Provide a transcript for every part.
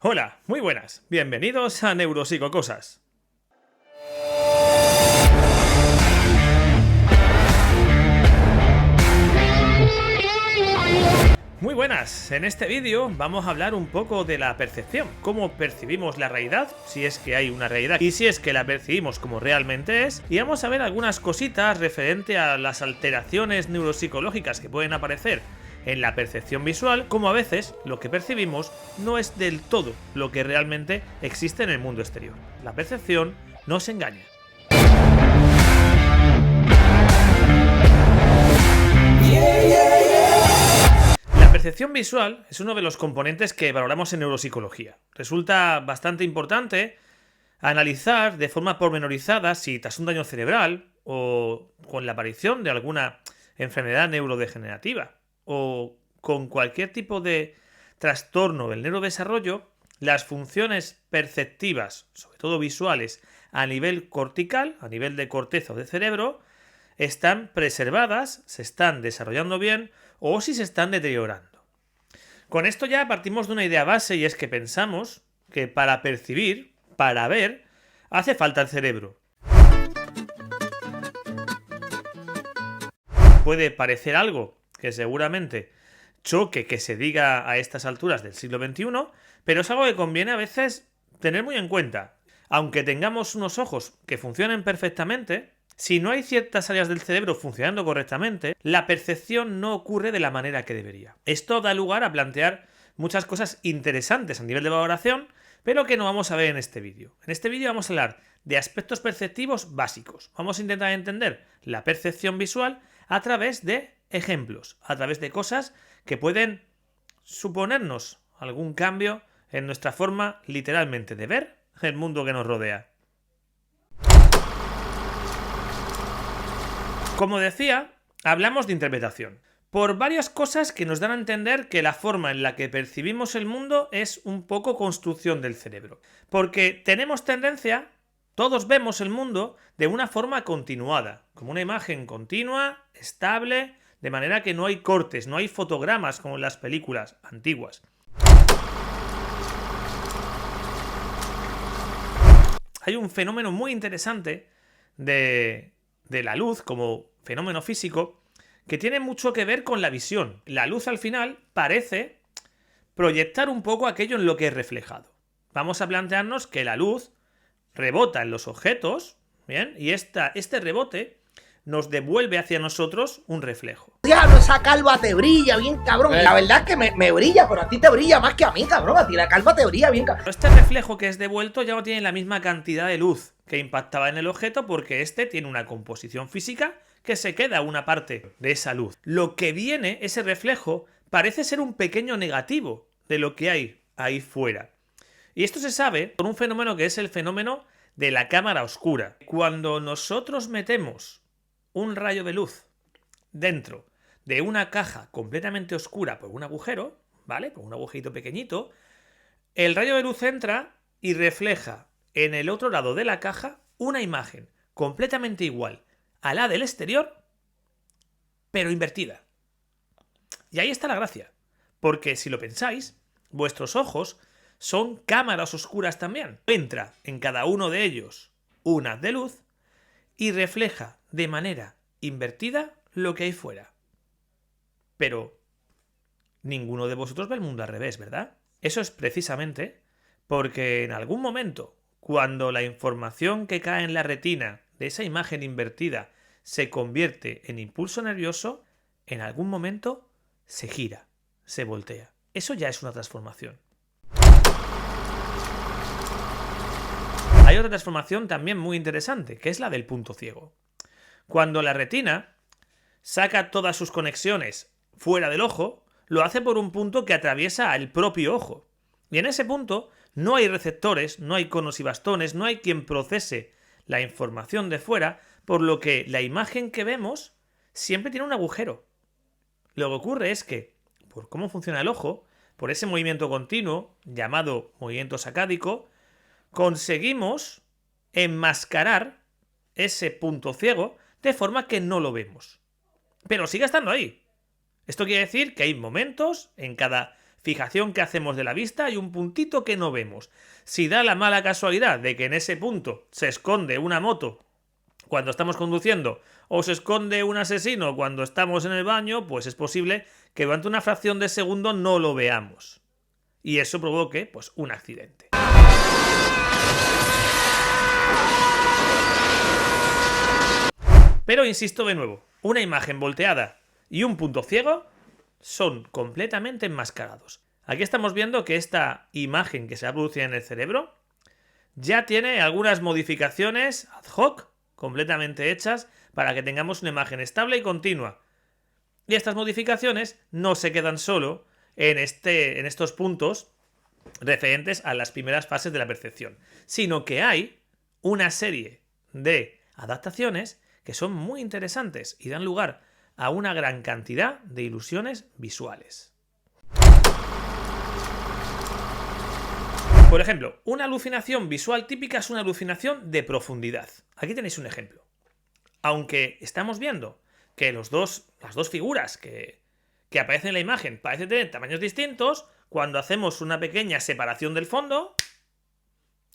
Hola, muy buenas. Bienvenidos a Neuropsicocosas. Muy buenas, en este vídeo vamos a hablar un poco de la percepción, cómo percibimos la realidad, si es que hay una realidad y si es que la percibimos como realmente es, y vamos a ver algunas cositas referente a las alteraciones neuropsicológicas que pueden aparecer en la percepción visual, como a veces lo que percibimos no es del todo lo que realmente existe en el mundo exterior. La percepción nos engaña. La percepción visual es uno de los componentes que valoramos en neuropsicología. Resulta bastante importante analizar de forma pormenorizada si tras un daño cerebral o con la aparición de alguna enfermedad neurodegenerativa o con cualquier tipo de trastorno del neurodesarrollo, las funciones perceptivas, sobre todo visuales, a nivel cortical, a nivel de corteza o de cerebro, están preservadas, se están desarrollando bien o si se están deteriorando. Con esto ya partimos de una idea base, y es que pensamos que para percibir, para ver, hace falta el cerebro. Puede parecer algo que seguramente choque que se diga a estas alturas del siglo XXI, pero es algo que conviene a veces tener muy en cuenta. Aunque tengamos unos ojos que funcionen perfectamente, si no hay ciertas áreas del cerebro funcionando correctamente, la percepción no ocurre de la manera que debería. Esto da lugar a plantear muchas cosas interesantes a nivel de valoración, pero que no vamos a ver en este vídeo. En este vídeo vamos a hablar de aspectos perceptivos básicos. Vamos a intentar entender la percepción visual a través de ejemplos, a través de cosas que pueden suponernos algún cambio en nuestra forma literalmente de ver el mundo que nos rodea. Como decía, hablamos de interpretación. Por varias cosas que nos dan a entender que la forma en la que percibimos el mundo es un poco construcción del cerebro. Porque tenemos tendencia, todos vemos el mundo de una forma continuada, como una imagen continua, estable, de manera que no hay cortes, no hay fotogramas como en las películas antiguas. Hay un fenómeno muy interesante de la luz como fenómeno físico que tiene mucho que ver con la visión. La luz al final parece proyectar un poco aquello en lo que es reflejado. Vamos a plantearnos que la luz rebota en los objetos, ¿bien? Y este rebote nos devuelve hacia nosotros un reflejo. Diablo, esa calva te brilla bien, cabrón. La verdad es que me brilla, pero a ti te brilla más que a mí, cabrón. A ti la calva te brilla bien, cabrón. Este reflejo que es devuelto ya no tiene la misma cantidad de luz que impactaba en el objeto, porque este tiene una composición física que se queda una parte de esa luz. Lo que viene, ese reflejo, parece ser un pequeño negativo de lo que hay ahí fuera. Y esto se sabe por un fenómeno que es el fenómeno de la cámara oscura. Cuando nosotros metemos un rayo de luz dentro de una caja completamente oscura por un agujero, ¿vale? Por un agujerito pequeñito, el rayo de luz entra y refleja en el otro lado de la caja una imagen completamente igual a la del exterior, pero invertida. Y ahí está la gracia, porque si lo pensáis, vuestros ojos son cámaras oscuras también. Entra en cada uno de ellos un haz de luz y refleja de manera invertida lo que hay fuera. Pero ninguno de vosotros ve el mundo al revés, ¿verdad? Eso es precisamente porque en algún momento, cuando la información que cae en la retina de esa imagen invertida se convierte en impulso nervioso, en algún momento se gira, se voltea. Eso ya es una transformación. Hay otra transformación también muy interesante, que es la del punto ciego. Cuando la retina saca todas sus conexiones fuera del ojo, lo hace por un punto que atraviesa el propio ojo. Y en ese punto no hay receptores, no hay conos y bastones, no hay quien procese la información de fuera, por lo que la imagen que vemos siempre tiene un agujero. Lo que ocurre es que, por cómo funciona el ojo, por ese movimiento continuo, llamado movimiento sacádico, conseguimos enmascarar ese punto ciego de forma que no lo vemos. Pero sigue estando ahí. Esto quiere decir que hay momentos en cada fijación que hacemos de la vista y un puntito que no vemos. Si da la mala casualidad de que en ese punto se esconde una moto cuando estamos conduciendo o se esconde un asesino cuando estamos en el baño, pues es posible que durante una fracción de segundo no lo veamos. Y eso provoque, pues, un accidente. Pero insisto de nuevo, una imagen volteada y un punto ciego son completamente enmascarados. Aquí estamos viendo que esta imagen que se ha producido en el cerebro ya tiene algunas modificaciones ad hoc, completamente hechas, para que tengamos una imagen estable y continua. Y estas modificaciones no se quedan solo en estos puntos referentes a las primeras fases de la percepción, sino que hay una serie de adaptaciones que son muy interesantes y dan lugar a una gran cantidad de ilusiones visuales. Por ejemplo, una alucinación visual típica es una alucinación de profundidad. Aquí tenéis un ejemplo. Aunque estamos viendo que las dos figuras que aparecen en la imagen parecen tener tamaños distintos, cuando hacemos una pequeña separación del fondo,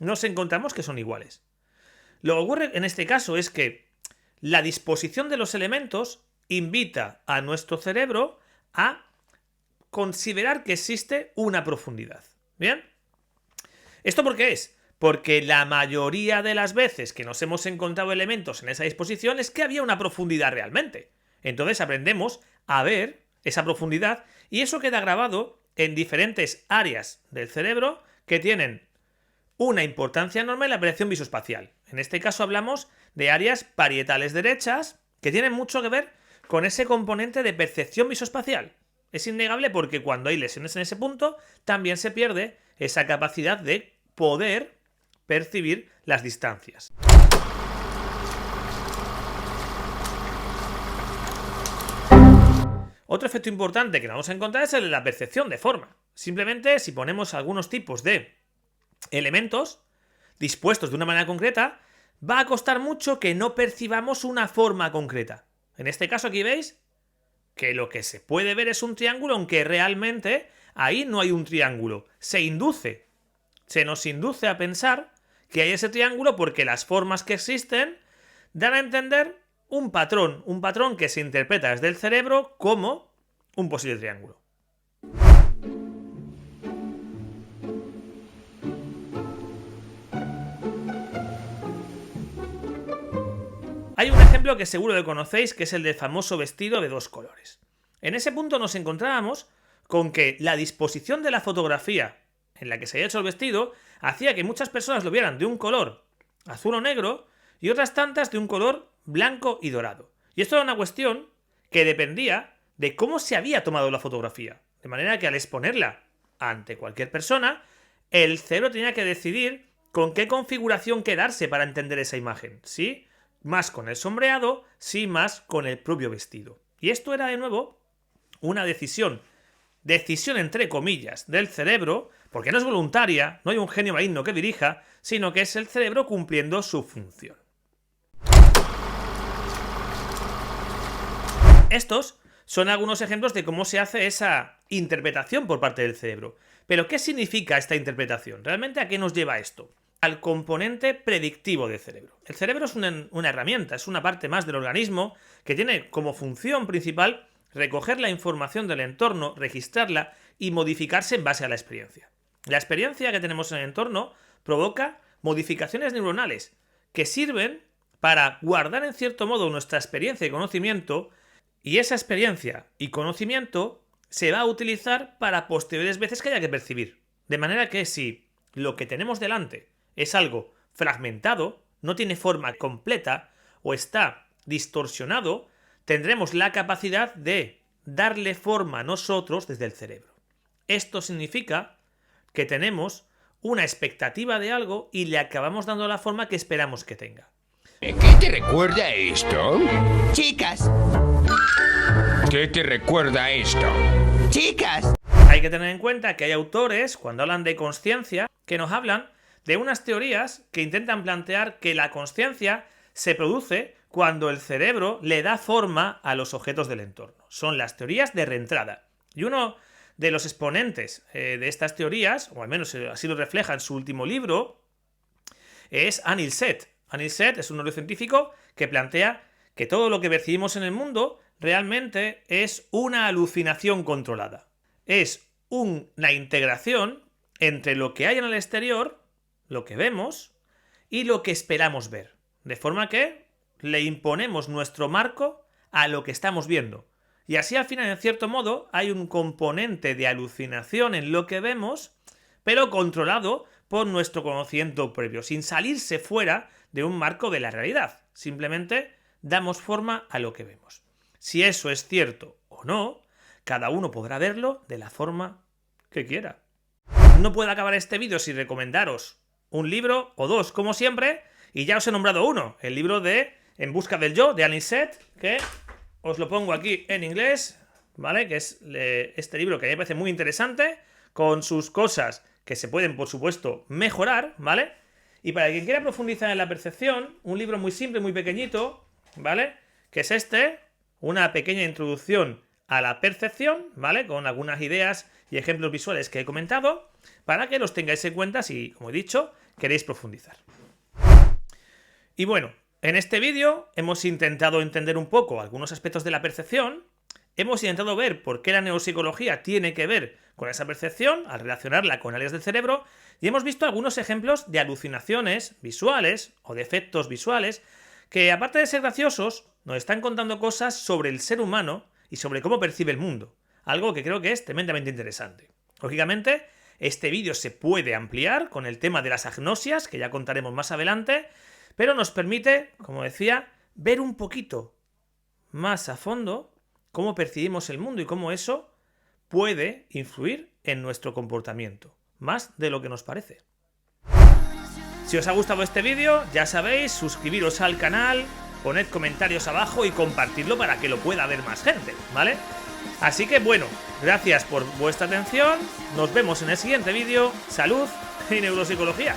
nos encontramos que son iguales. Lo que ocurre en este caso es que la disposición de los elementos invita a nuestro cerebro a considerar que existe una profundidad. ¿Bien? ¿Esto por qué es? Porque la mayoría de las veces que nos hemos encontrado elementos en esa disposición es que había una profundidad realmente. Entonces aprendemos a ver esa profundidad y eso queda grabado en diferentes áreas del cerebro que tienen una importancia enorme en la percepción visoespacial. En este caso hablamos de áreas parietales derechas que tienen mucho que ver con ese componente de percepción visoespacial. Es innegable porque cuando hay lesiones en ese punto también se pierde esa capacidad de poder percibir las distancias. Otro efecto importante que vamos a encontrar es el de la percepción de forma. Simplemente si ponemos algunos tipos de elementos dispuestos de una manera concreta, va a costar mucho que no percibamos una forma concreta. En este caso aquí veis que lo que se puede ver es un triángulo, aunque realmente ahí no hay un triángulo. Se nos induce a pensar que hay ese triángulo porque las formas que existen dan a entender un patrón que se interpreta desde el cerebro como un posible triángulo. Hay un ejemplo que seguro que conocéis, que es el del famoso vestido de dos colores. En ese punto nos encontrábamos con que la disposición de la fotografía en la que se había hecho el vestido hacía que muchas personas lo vieran de un color azul o negro y otras tantas de un color blanco y dorado. Y esto era una cuestión que dependía de cómo se había tomado la fotografía. De manera que al exponerla ante cualquier persona, el cerebro tenía que decidir con qué configuración quedarse para entender esa imagen. ¿Sí? Más con el sombreado, sí más con el propio vestido. Y esto era de nuevo una decisión entre comillas del cerebro, porque no es voluntaria, no hay un genio maligno que dirija, sino que es el cerebro cumpliendo su función. Estos son algunos ejemplos de cómo se hace esa interpretación por parte del cerebro. Pero ¿qué significa esta interpretación? ¿Realmente a qué nos lleva esto? Al componente predictivo del cerebro. El cerebro es una herramienta, es una parte más del organismo que tiene como función principal recoger la información del entorno, registrarla y modificarse en base a la experiencia. La experiencia que tenemos en el entorno provoca modificaciones neuronales que sirven para guardar en cierto modo nuestra experiencia y conocimiento, y esa experiencia y conocimiento se va a utilizar para posteriores veces que haya que percibir. De manera que si lo que tenemos delante es algo fragmentado, no tiene forma completa o está distorsionado, tendremos la capacidad de darle forma a nosotros desde el cerebro. Esto significa que tenemos una expectativa de algo y le acabamos dando la forma que esperamos que tenga. ¿Qué te recuerda esto? Chicas, ¿Qué te recuerda esto? chicas. Hay que tener en cuenta que hay autores, cuando hablan de consciencia, que nos hablan de unas teorías que intentan plantear que la consciencia se produce cuando el cerebro le da forma a los objetos del entorno. Son las teorías de reentrada. Y uno de los exponentes de estas teorías, o al menos así lo refleja en su último libro, es Anil Seth. Anil Seth es un neurocientífico que plantea que todo lo que percibimos en el mundo realmente es una alucinación controlada. Es una integración entre lo que hay en el exterior, lo que vemos, y lo que esperamos ver. De forma que le imponemos nuestro marco a lo que estamos viendo. Y así al final, en cierto modo, hay un componente de alucinación en lo que vemos, pero controlado por nuestro conocimiento previo, sin salirse fuera de un marco de la realidad. Simplemente damos forma a lo que vemos. Si eso es cierto o no, cada uno podrá verlo de la forma que quiera. No puedo acabar este vídeo sin recomendaros un libro o dos, como siempre, y ya os he nombrado uno, el libro de En busca del yo, de Anil Seth, que os lo pongo aquí en inglés, ¿vale? Que es este libro que a mí me parece muy interesante, con sus cosas que se pueden, por supuesto, mejorar, ¿vale? Y para quien quiera profundizar en la percepción, un libro muy simple, muy pequeñito, ¿vale? Que es una pequeña introducción a la percepción, ¿vale? Con algunas ideas y ejemplos visuales que he comentado, para que los tengáis en cuenta si, como he dicho, queréis profundizar. Y bueno, en este vídeo hemos intentado entender un poco algunos aspectos de la percepción, hemos intentado ver por qué la neuropsicología tiene que ver con esa percepción al relacionarla con áreas del cerebro, y hemos visto algunos ejemplos de alucinaciones visuales o de efectos visuales que, aparte de ser graciosos, nos están contando cosas sobre el ser humano y sobre cómo percibe el mundo, algo que creo que es tremendamente interesante. Lógicamente, este vídeo se puede ampliar con el tema de las agnosias, que ya contaremos más adelante, pero nos permite, como decía, ver un poquito más a fondo cómo percibimos el mundo y cómo eso puede influir en nuestro comportamiento, más de lo que nos parece. Si os ha gustado este vídeo, ya sabéis, suscribiros al canal, poned comentarios abajo y compartidlo para que lo pueda ver más gente, ¿vale? Así que bueno, gracias por vuestra atención, nos vemos en el siguiente vídeo, salud y neuropsicología.